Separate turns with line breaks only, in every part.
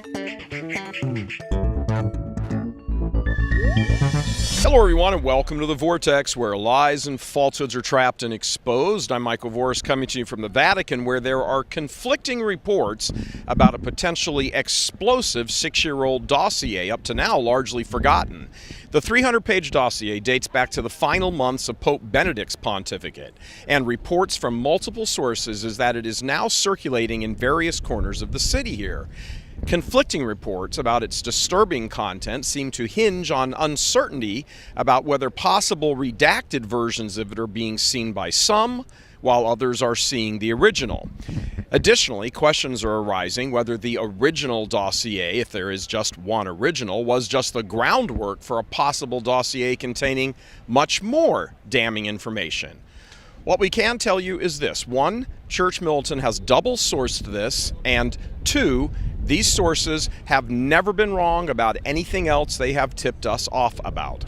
Hello everyone and welcome to The Vortex, where lies and falsehoods are trapped and exposed. I'm Michael Voris, coming to you from the Vatican, where there are conflicting reports about a potentially explosive 6-year-old dossier, up to now largely forgotten. The 300-page dossier dates back to the final months of Pope Benedict's pontificate, and reports from multiple sources is that it is now circulating in various corners of the city here. Conflicting reports about its disturbing content seem to hinge on uncertainty about whether possible redacted versions of it are being seen by some, while others are seeing the original. Additionally, questions are arising whether the original dossier, if there is just one original, was just the groundwork for a possible dossier containing much more damning information. What we can tell you is this: 1, Church Militant has double-sourced this, and 2, these sources have never been wrong about anything else they have tipped us off about.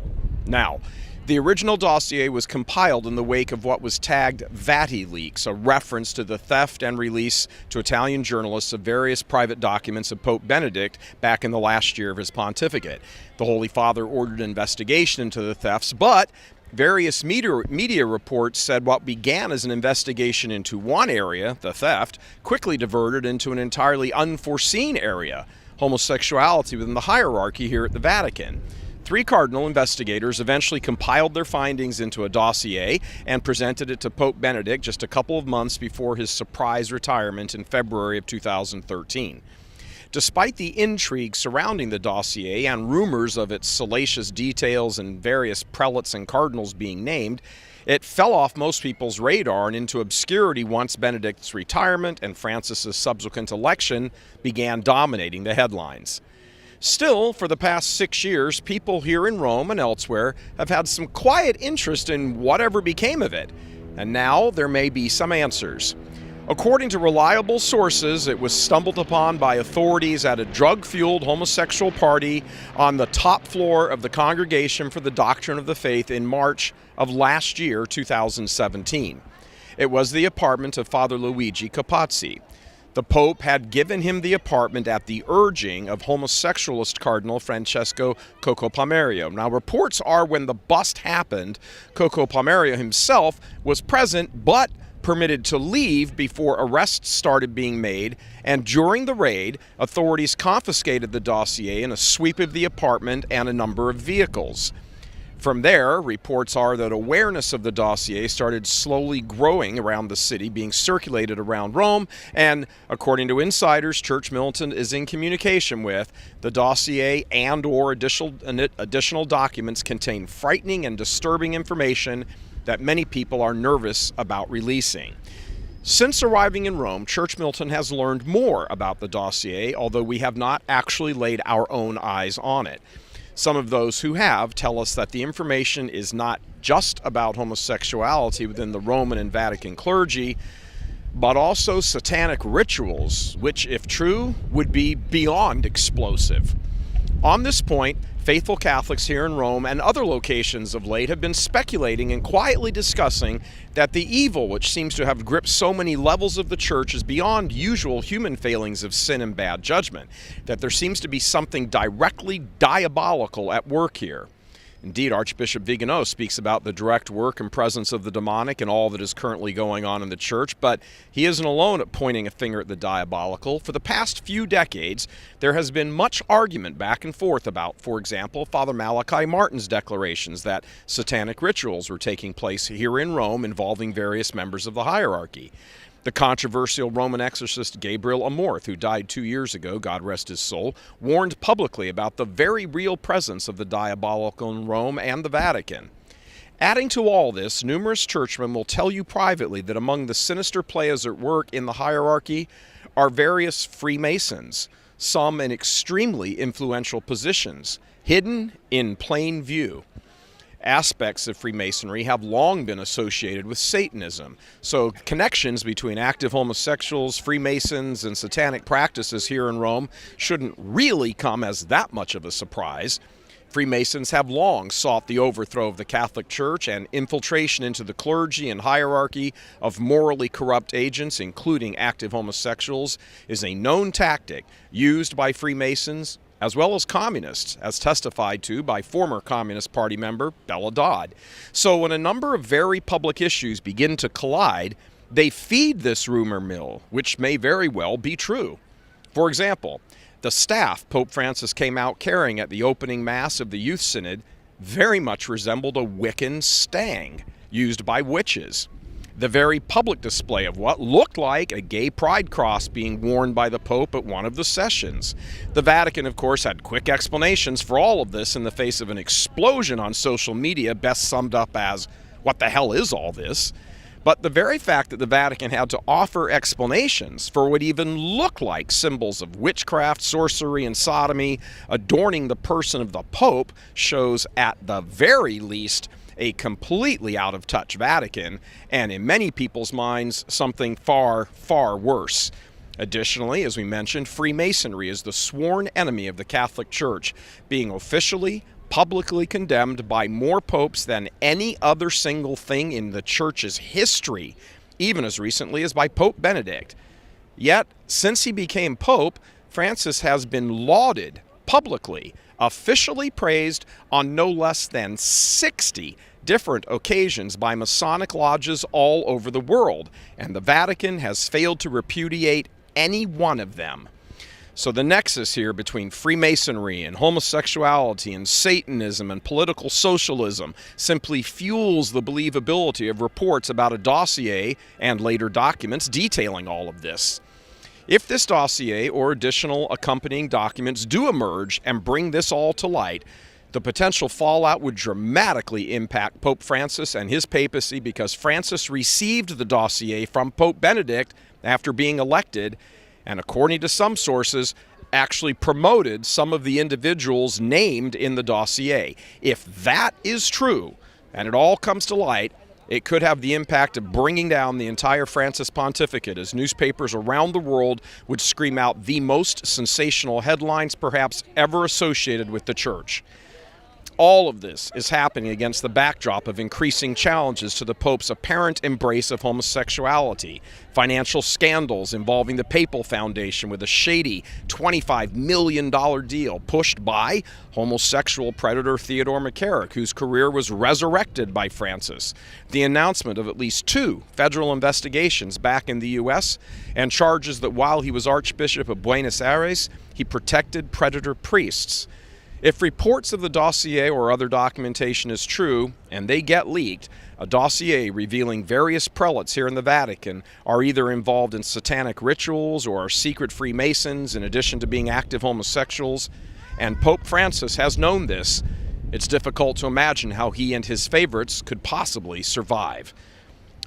Now, the original dossier was compiled in the wake of what was tagged Vati leaks, a reference to the theft and release to Italian journalists of various private documents of Pope Benedict back in the last year of his pontificate. The Holy Father ordered an investigation into the thefts, but various media reports said what began as an investigation into one area, the theft, quickly diverted into an entirely unforeseen area, homosexuality within the hierarchy here at the Vatican. 3 cardinal investigators eventually compiled their findings into a dossier and presented it to Pope Benedict just a couple of months before his surprise retirement in February of 2013. Despite the intrigue surrounding the dossier and rumors of its salacious details and various prelates and cardinals being named, it fell off most people's radar and into obscurity once Benedict's retirement and Francis's subsequent election began dominating the headlines. Still, for the past 6 years, people here in Rome and elsewhere have had some quiet interest in whatever became of it, and now there may be some answers. According to reliable sources, it was stumbled upon by authorities at a drug-fueled homosexual party on the top floor of the Congregation for the Doctrine of the Faith in March of last year, 2017. It was the apartment of Father Luigi Capazzi. The Pope had given him the apartment at the urging of homosexualist Cardinal Francesco Coco Palmerio. Now, reports are when the bust happened, Coco Palmerio himself was present, but permitted to leave before arrests started being made, and during the raid, authorities confiscated the dossier in a sweep of the apartment and a number of vehicles. From there, reports are that awareness of the dossier started slowly growing around the city, being circulated around Rome, and according to insiders Church Militant is in communication with, the dossier and/or additional documents contain frightening and disturbing information that many people are nervous about releasing. Since arriving in Rome, Church Militant has learned more about the dossier, although we have not actually laid our own eyes on it. Some of those who have tell us that the information is not just about homosexuality within the Roman and Vatican clergy, but also satanic rituals, which, if true, would be beyond explosive. On this point, faithful Catholics here in Rome and other locations of late have been speculating and quietly discussing that the evil which seems to have gripped so many levels of the church is beyond usual human failings of sin and bad judgment, that there seems to be something directly diabolical at work here. Indeed, Archbishop Vigano speaks about the direct work and presence of the demonic and all that is currently going on in the church, but he isn't alone at pointing a finger at the diabolical. For the past few decades, there has been much argument back and forth about, for example, Father Malachi Martin's declarations that satanic rituals were taking place here in Rome involving various members of the hierarchy. The controversial Roman exorcist Gabriel Amorth, who died 2 years ago, God rest his soul, warned publicly about the very real presence of the diabolical in Rome and the Vatican. Adding to all this, numerous churchmen will tell you privately that among the sinister players at work in the hierarchy are various Freemasons, some in extremely influential positions, hidden in plain view. Aspects of Freemasonry have long been associated with Satanism, so connections between active homosexuals, Freemasons, and satanic practices here in Rome shouldn't really come as that much of a surprise. Freemasons have long sought the overthrow of the Catholic Church, and infiltration into the clergy and hierarchy of morally corrupt agents, including active homosexuals, is a known tactic used by Freemasons as well as communists, as testified to by former Communist Party member Bella Dodd. So when a number of very public issues begin to collide, they feed this rumor mill, which may very well be true. For example, the staff Pope Francis came out carrying at the opening Mass of the Youth Synod very much resembled a Wiccan stang used by witches. The very public display of what looked like a gay pride cross being worn by the Pope at one of the sessions. The Vatican, of course, had quick explanations for all of this in the face of an explosion on social media, best summed up as, "What the hell is all this?" But the very fact that the Vatican had to offer explanations for what even looked like symbols of witchcraft, sorcery, and sodomy adorning the person of the Pope shows, at the very least, a completely out-of-touch Vatican, and in many people's minds, something far, far worse. Additionally, as we mentioned, Freemasonry is the sworn enemy of the Catholic Church, being officially, publicly condemned by more popes than any other single thing in the Church's history, even as recently as by Pope Benedict. Yet, since he became Pope, Francis has been lauded publicly, officially praised on no less than 60 different occasions by Masonic lodges all over the world, and the Vatican has failed to repudiate any one of them. So the nexus here between Freemasonry and homosexuality and Satanism and political socialism simply fuels the believability of reports about a dossier and later documents detailing all of this. If this dossier or additional accompanying documents do emerge and bring this all to light, the potential fallout would dramatically impact Pope Francis and his papacy, because Francis received the dossier from Pope Benedict after being elected, and according to some sources, actually promoted some of the individuals named in the dossier. If that is true, and it all comes to light, it could have the impact of bringing down the entire Francis pontificate, as newspapers around the world would scream out the most sensational headlines perhaps ever associated with the Church. All of this is happening against the backdrop of increasing challenges to the Pope's apparent embrace of homosexuality, financial scandals involving the Papal Foundation with a shady $25 million deal pushed by homosexual predator Theodore McCarrick, whose career was resurrected by Francis, the announcement of at least 2 federal investigations back in the U.S., and charges that while he was Archbishop of Buenos Aires, he protected predator priests. If reports of the dossier or other documentation is true, and they get leaked, a dossier revealing various prelates here in the Vatican are either involved in satanic rituals or are secret Freemasons in addition to being active homosexuals, and Pope Francis has known this, it's difficult to imagine how he and his favorites could possibly survive.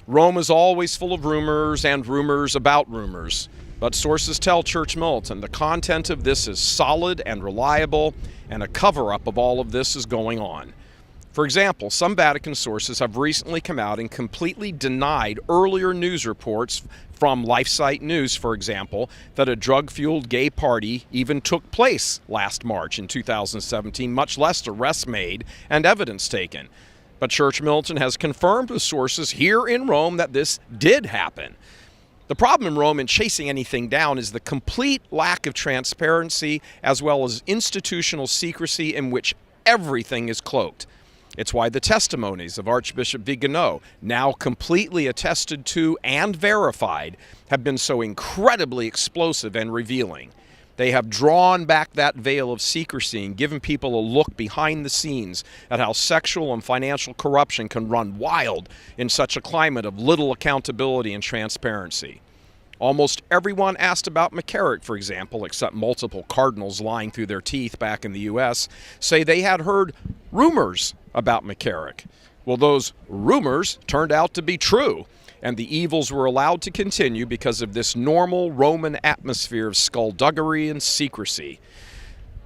Rome is always full of rumors and rumors about rumors, but sources tell Church Militant the content of this is solid and reliable, and a cover-up of all of this is going on. For example, some Vatican sources have recently come out and completely denied earlier news reports from LifeSite News, for example, that a drug-fueled gay party even took place last March in 2017, much less arrests made and evidence taken. But Church Militant has confirmed with sources here in Rome that this did happen. The problem in Rome in chasing anything down is the complete lack of transparency, as well as institutional secrecy in which everything is cloaked. It's why the testimonies of Archbishop Vigano, now completely attested to and verified, have been so incredibly explosive and revealing. They have drawn back that veil of secrecy and given people a look behind the scenes at how sexual and financial corruption can run wild in such a climate of little accountability and transparency. Almost everyone asked about McCarrick, for example, except multiple cardinals lying through their teeth back in the U.S., say they had heard rumors about McCarrick. Well, those rumors turned out to be true, and the evils were allowed to continue because of this normal Roman atmosphere of skullduggery and secrecy.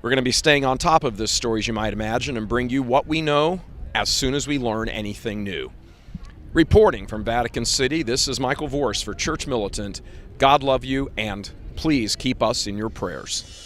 We're going to be staying on top of this story, as you might imagine, and bring you what we know as soon as we learn anything new. Reporting from Vatican City, this is Michael Vorse for Church Militant. God love you, and please keep us in your prayers.